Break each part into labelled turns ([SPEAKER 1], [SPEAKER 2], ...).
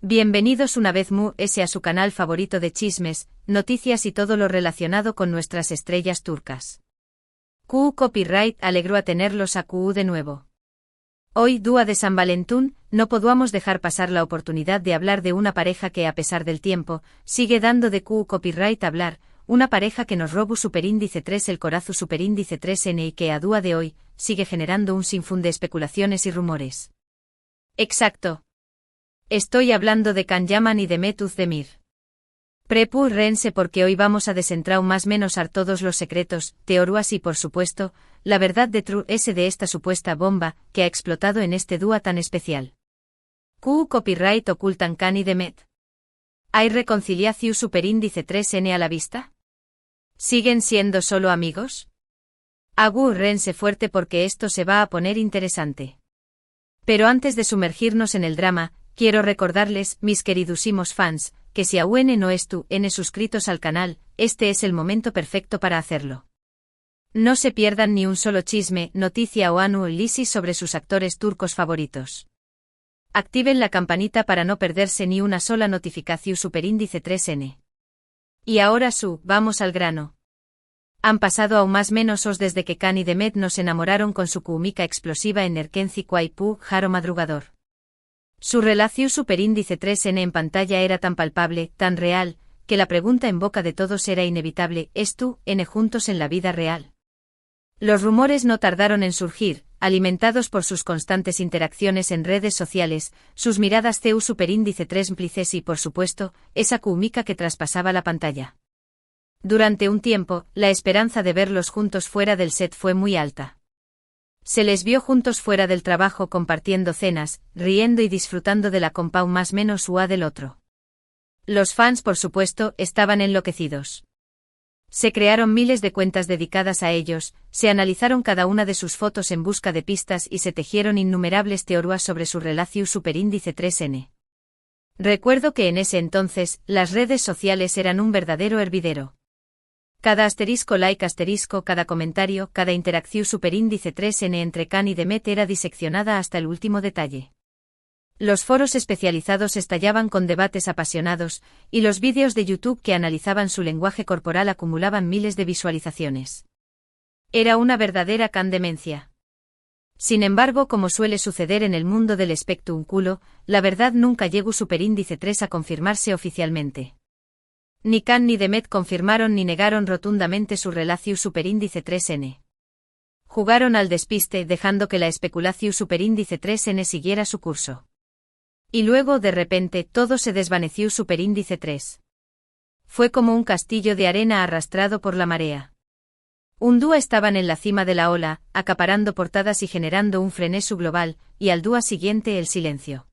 [SPEAKER 1] Bienvenidos una vez más a su canal favorito de chismes, noticias y todo lo relacionado con nuestras estrellas turcas. QU Copyright alegró a tenerlos a QU de nuevo. Hoy, día de San Valentín, no podíamos dejar pasar la oportunidad de hablar de una pareja que a pesar del tiempo, sigue dando de QU Copyright hablar, una pareja que nos robó superíndice 3 el corazo superíndice 3N y que a día de hoy, sigue generando un sinfín de especulaciones y rumores. Exacto. Estoy hablando de Can Yaman y de Demet Özdemir. Prepárense porque hoy vamos a desentrar más menos a todos los secretos, teorías y por supuesto, la verdad detrás de esta supuesta bomba que ha explotado en este dúo tan especial. QU Copyright ocultan Can y Demet. ¿Hay reconciliación superíndice 3N a la vista? ¿Siguen siendo solo amigos? Agárrense fuerte porque esto se va a poner interesante. Pero antes de sumergirnos en el drama, quiero recordarles, mis queridísimos fans, que si aún no están suscritos al canal, este es el momento perfecto para hacerlo. No se pierdan ni un solo chisme, noticia o análisis sobre sus actores turcos favoritos. Activen la campanita para no perderse ni una sola notificación superíndice 3N. Y ahora vamos al grano. Han pasado aún más menos desde que Can y Demet nos enamoraron con su química explosiva en Erkenci Quaypu, Jaro Madrugador. Su relación superíndice 3N en pantalla era tan palpable, tan real, que la pregunta en boca de todos era inevitable: ¿es N juntos en la vida real? Los rumores no tardaron en surgir, alimentados por sus constantes interacciones en redes sociales, sus miradas CU superíndice 3 cómplices y por supuesto, esa química que traspasaba la pantalla. Durante un tiempo, la esperanza de verlos juntos fuera del set fue muy alta. Se les vio juntos fuera del trabajo compartiendo cenas, riendo y disfrutando de la compa más menos UA del otro. Los fans, por supuesto, estaban enloquecidos. Se crearon miles de cuentas dedicadas a ellos, se analizaron cada una de sus fotos en busca de pistas y se tejieron innumerables teorías sobre su relación superíndice 3N. Recuerdo que en ese entonces, las redes sociales eran un verdadero hervidero. Cada asterisco like asterisco, cada comentario, cada interacción superíndice 3N entre Can y Demet era diseccionada hasta el último detalle. Los foros especializados estallaban con debates apasionados, y los vídeos de YouTube que analizaban su lenguaje corporal acumulaban miles de visualizaciones. Era una verdadera Can demencia. Sin embargo, como suele suceder en el mundo del espectáculo, la verdad nunca llegó superíndice 3 a confirmarse oficialmente. Ni Can ni Demet confirmaron ni negaron rotundamente su relación superíndice 3N. Jugaron al despiste dejando que la especulación superíndice 3N siguiera su curso. Y luego de repente todo se desvaneció superíndice 3. Fue como un castillo de arena arrastrado por la marea. Un dúo estaban en la cima de la ola, acaparando portadas y generando un frenesí global, y al dúo siguiente el silencio.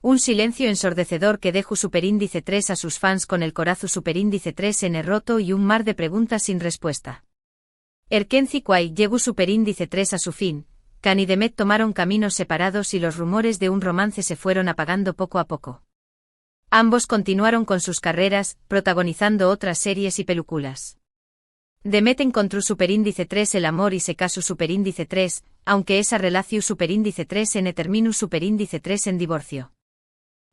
[SPEAKER 1] Un silencio ensordecedor que dejó superíndice 3 a sus fans con el corazón superíndice 3N roto y un mar de preguntas sin respuesta. Erkenci Quay llegó superíndice 3 a su fin, Can y Demet tomaron caminos separados y los rumores de un romance se fueron apagando poco a poco. Ambos continuaron con sus carreras, protagonizando otras series y películas. Demet encontró superíndice 3 el amor y se casó superíndice 3, aunque esa relación superíndice 3N terminó superíndice 3 en divorcio.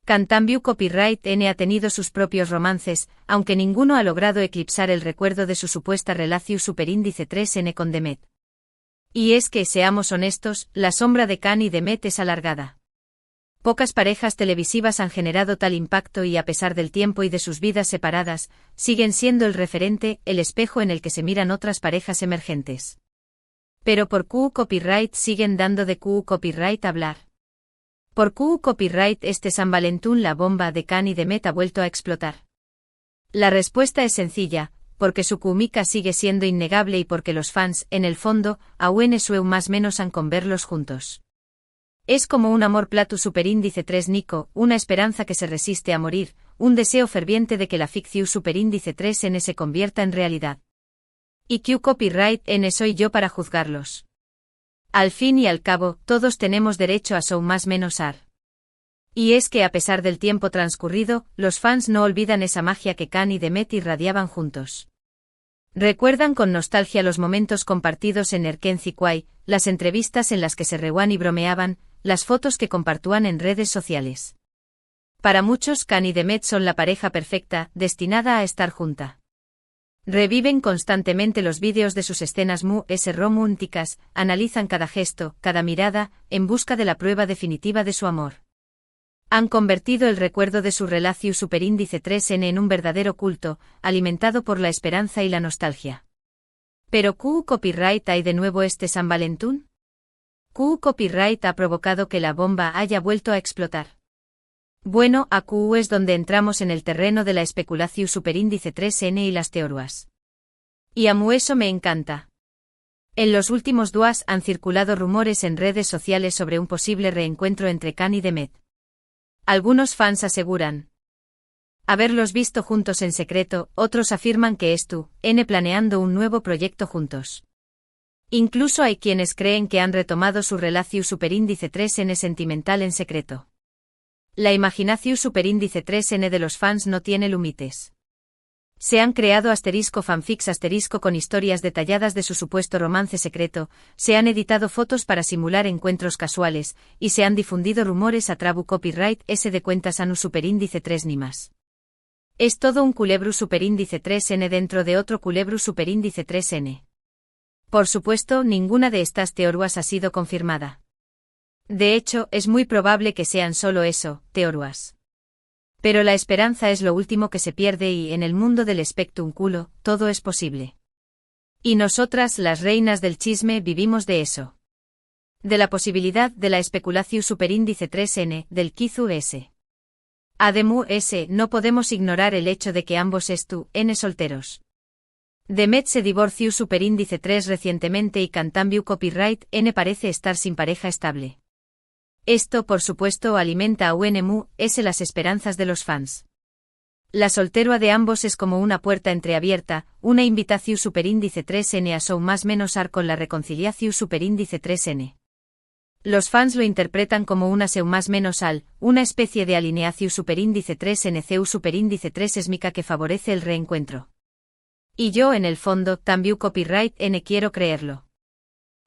[SPEAKER 1] Can también Copyright N ha tenido sus propios romances, aunque ninguno ha logrado eclipsar el recuerdo de su supuesta relación superíndice 3N con Demet. Y es que, seamos honestos, la sombra de Can y Demet es alargada. Pocas parejas televisivas han generado tal impacto y a pesar del tiempo y de sus vidas separadas, siguen siendo el referente, el espejo en el que se miran otras parejas emergentes. Pero por QU Copyright siguen dando de QU Copyright hablar. Por QU Copyright este San Valentín la bomba de Can y Demet ha vuelto a explotar. La respuesta es sencilla, porque su química sigue siendo innegable y porque los fans, en el fondo, aún más menos han con verlos juntos. Es como un amor plato superíndice 3 Nico, una esperanza que se resiste a morir, un deseo ferviente de que la ficción superíndice 3N se convierta en realidad. Y QU Copyright N soy yo para juzgarlos. Al fin y al cabo, todos tenemos derecho a más menos ar. Y es que a pesar del tiempo transcurrido, los fans no olvidan esa magia que Can y Demet irradiaban juntos. Recuerdan con nostalgia los momentos compartidos en Erkenci Quay, las entrevistas en las que se reían y bromeaban, las fotos que compartían en redes sociales. Para muchos, Kan y Demet son la pareja perfecta, destinada a estar junta. Reviven constantemente los vídeos de sus escenas románticas, analizan cada gesto, cada mirada, en busca de la prueba definitiva de su amor. Han convertido el recuerdo de su relación superíndice 3N en un verdadero culto, alimentado por la esperanza y la nostalgia. ¿Pero Q Copyright hay de nuevo este San Valentín? Q Copyright ha provocado que la bomba haya vuelto a explotar. Bueno, a Q es donde entramos en el terreno de la especulación superíndice 3N y las teorías. Y a mí eso me encanta. En los últimos días han circulado rumores en redes sociales sobre un posible reencuentro entre Kan y Demet. Algunos fans aseguran haberlos visto juntos en secreto, otros afirman que están planeando un nuevo proyecto juntos. Incluso hay quienes creen que han retomado su relación superíndice 3N sentimental en secreto. La imaginación superíndice 3N de los fans no tiene límites. Se han creado fanfics con historias detalladas de su supuesto romance secreto, se han editado fotos para simular encuentros casuales, y se han difundido rumores a trabu copyright de cuentas anu superíndice 3 ni más. Es todo un culebru superíndice 3N dentro de otro culebru superíndice 3N. Por supuesto, ninguna de estas teorías ha sido confirmada. De hecho, es muy probable que sean solo eso, teorías. Pero la esperanza es lo último que se pierde y en el mundo del espectáculo, todo es posible. Y nosotras, las reinas del chisme, vivimos de eso. De la posibilidad de la especulación superíndice 3N, del quizu S. Además, no podemos ignorar el hecho de que ambos están solteros. Demet se divorció superíndice 3 recientemente y Cantambio Copyright N parece estar sin pareja estable. Esto, por supuesto, alimenta a las esperanzas de los fans. La soltería de ambos es como una puerta entreabierta, una invitación superíndice 3N a su más menos ar con la reconciliación superíndice 3N. Los fans lo interpretan como una seu más menos al, una especie de alineación superíndice 3N ceu superíndice 3 esmica que favorece el reencuentro. Y yo en el fondo, también copyright N quiero creerlo.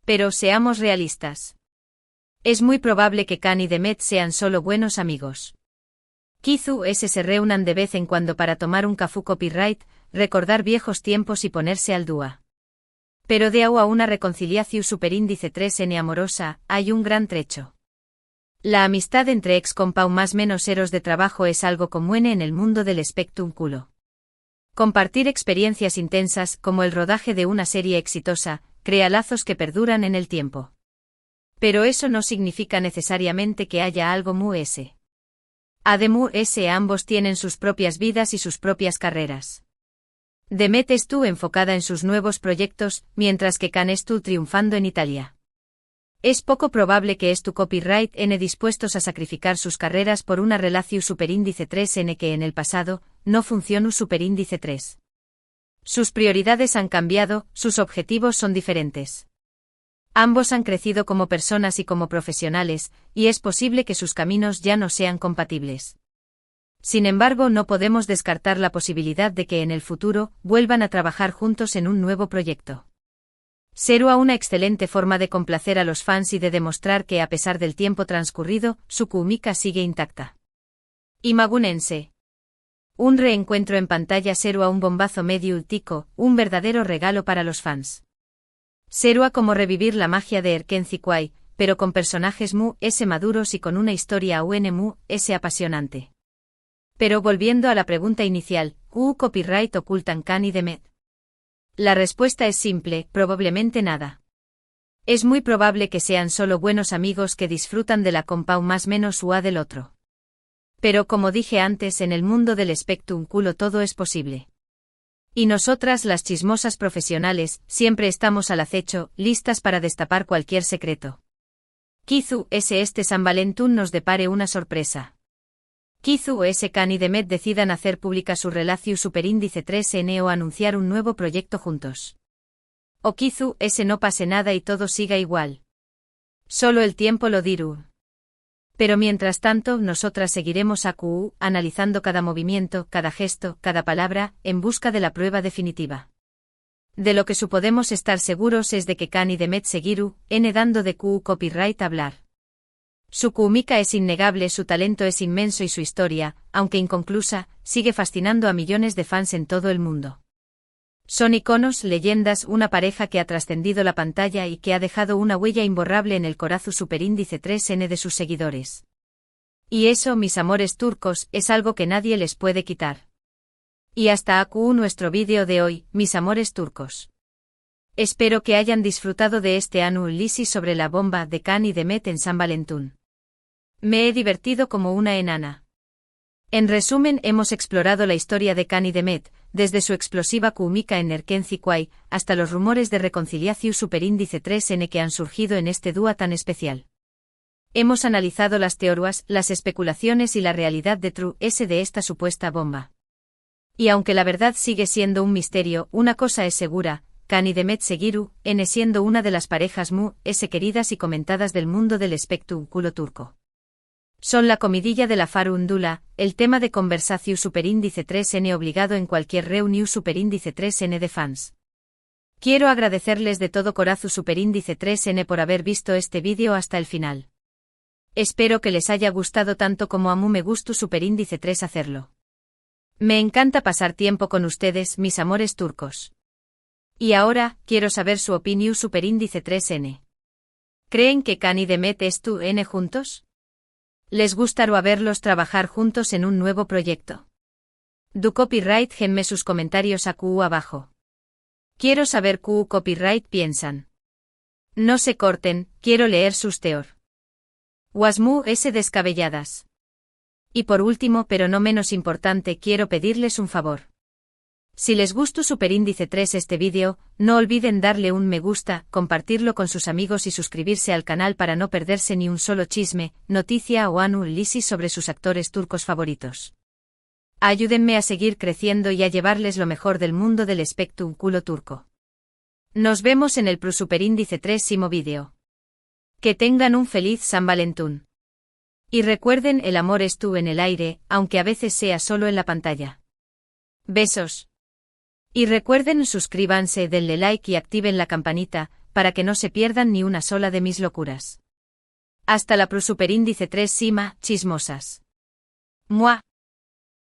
[SPEAKER 1] Pero seamos realistas. Es muy probable que Kan y Demet sean solo buenos amigos. Quizu se reúnan de vez en cuando para tomar un café copyright, recordar viejos tiempos y ponerse al dúa. Pero de a una reconciliación superíndice 3N amorosa, hay un gran trecho. La amistad entre ex compau más menos eros de trabajo es algo común en el mundo del espectáculo. Compartir experiencias intensas, como el rodaje de una serie exitosa, crea lazos que perduran en el tiempo. Pero eso no significa necesariamente que haya algo Además, ambos tienen sus propias vidas y sus propias carreras. Demet enfocada en sus nuevos proyectos, mientras que Kan triunfando en Italia. Es poco probable que copyright N dispuestos a sacrificar sus carreras por una relación superíndice 3N que en el pasado no funcionó superíndice 3. Sus prioridades han cambiado, sus objetivos son diferentes. Ambos han crecido como personas y como profesionales, y es posible que sus caminos ya no sean compatibles. Sin embargo, no podemos descartar la posibilidad de que en el futuro vuelvan a trabajar juntos en un nuevo proyecto. Será una excelente forma de complacer a los fans y de demostrar que a pesar del tiempo transcurrido, su química sigue intacta. Imagúnense. Un reencuentro en pantalla será un bombazo medio ultico, un verdadero regalo para los fans. Será como revivir la magia de Erkenci Kwai, pero con personajes maduros y con una historia apasionante. Pero volviendo a la pregunta inicial, ¿Q copyright ocultan Kan y Demet? La respuesta es simple, probablemente nada. Es muy probable que sean solo buenos amigos que disfrutan de la compau más menos UA del otro. Pero como dije antes, en el mundo del espectáculo todo es posible. Y nosotras, las chismosas profesionales, siempre estamos al acecho, listas para destapar cualquier secreto. Quizu este San Valentín nos depare una sorpresa. Quizu Kan y Demet decidan hacer pública su relación superíndice 3N o anunciar un nuevo proyecto juntos. O quizu no pase nada y todo siga igual. Solo el tiempo lo dirá. Pero mientras tanto, nosotras seguiremos a Q, analizando cada movimiento, cada gesto, cada palabra, en busca de la prueba definitiva. De lo que podemos estar seguros es de que Kan y Demet seguirán dando de Q copyright hablar. Su Kuumika es innegable, su talento es inmenso y su historia, aunque inconclusa, sigue fascinando a millones de fans en todo el mundo. Son iconos, leyendas, una pareja que ha trascendido la pantalla y que ha dejado una huella imborrable en el corazón superíndice 3N de sus seguidores. Y eso, mis amores turcos, es algo que nadie les puede quitar. Y hasta aquí nuestro vídeo de hoy, mis amores turcos. Espero que hayan disfrutado de este análisis sobre la bomba de Can y Demet en San Valentín. Me he divertido como una enana. En resumen, hemos explorado la historia de Can y Demet, desde su explosiva Kuumika en Erkenci-Kuay, hasta los rumores de reconciliación superíndice 3N que han surgido en este dúo tan especial. Hemos analizado las teorías, las especulaciones y la realidad de True S de esta supuesta bomba. Y aunque la verdad sigue siendo un misterio, una cosa es segura, Can y Demet seguirán siendo una de las parejas queridas y comentadas del mundo del espectáculo turco. Son la comidilla de la farúndula, el tema de conversación superíndice 3N obligado en cualquier reunión superíndice 3N de fans. Quiero agradecerles de todo corazón superíndice 3N por haber visto este vídeo hasta el final. Espero que les haya gustado tanto como a mí me gustó superíndice 3 hacerlo. Me encanta pasar tiempo con ustedes, mis amores turcos. Y ahora, quiero saber su opinión superíndice 3N. ¿Creen que Can y Demet están juntos? ¿Les gustaría verlos trabajar juntos en un nuevo proyecto? Do copyright genme sus comentarios aquí abajo. Quiero saber qué copyright piensan. No se corten, quiero leer sus teor. Wasmu S descabelladas. Y por último, pero no menos importante, quiero pedirles un favor. Si les gustó superíndice 3 este vídeo, no olviden darle un me gusta, compartirlo con sus amigos y suscribirse al canal para no perderse ni un solo chisme, noticia o análisis sobre sus actores turcos favoritos. Ayúdenme a seguir creciendo y a llevarles lo mejor del mundo del espectáculo turco. Nos vemos en el superíndice 3º vídeo. Que tengan un feliz San Valentín. Y recuerden, el amor estuvo en el aire, aunque a veces sea solo en la pantalla. Besos. Y recuerden, suscríbanse, denle like y activen la campanita, para que no se pierdan ni una sola de mis locuras. Hasta la superíndice 3 Sima, chismosas. Mua.